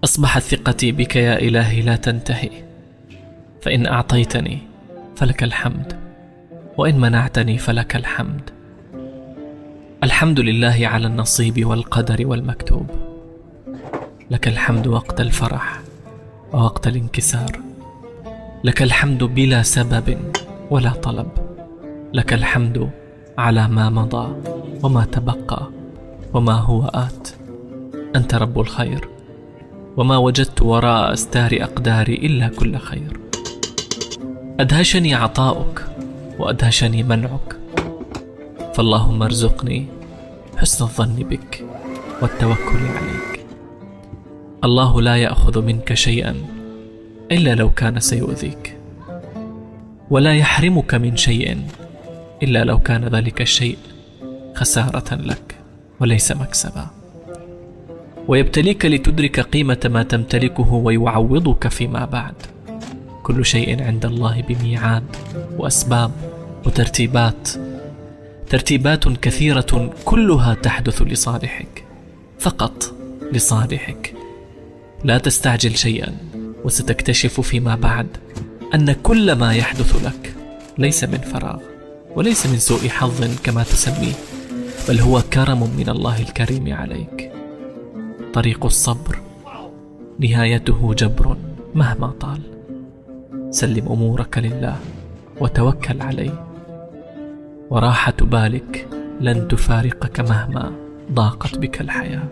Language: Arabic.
أصبحت ثقتي بك يا إلهي لا تنتهي، فإن أعطيتني فلك الحمد، وإن منعتني فلك الحمد. الحمد لله على النصيب والقدر والمكتوب. لك الحمد وقت الفرح ووقت الانكسار، لك الحمد بلا سبب ولا طلب، لك الحمد على ما مضى وما تبقى وما هو آت. أنت رب الخير، وما وجدت وراء أستار أقداري إلا كل خير. أدهشني عطاؤك وأدهشني منعك، فاللهم ارزقني حسن الظن بك والتوكل عليك. الله لا يأخذ منك شيئا إلا لو كان سيؤذيك، ولا يحرمك من شيء إلا لو كان ذلك الشيء خسارة لك وليس مكسبا، ويبتليك لتدرك قيمة ما تمتلكه ويعوضك فيما بعد. كل شيء عند الله بميعاد وأسباب وترتيبات، ترتيبات كثيرة كلها تحدث لصالحك، فقط لصالحك. لا تستعجل شيئا، وستكتشف فيما بعد أن كل ما يحدث لك ليس من فراغ وليس من سوء حظ كما تسميه، بل هو كرم من الله الكريم عليك. طريق الصبر نهايته جبر مهما طال. سلم أمورك لله وتوكل عليه، وراحة بالك لن تفارقك مهما ضاقت بك الحياة.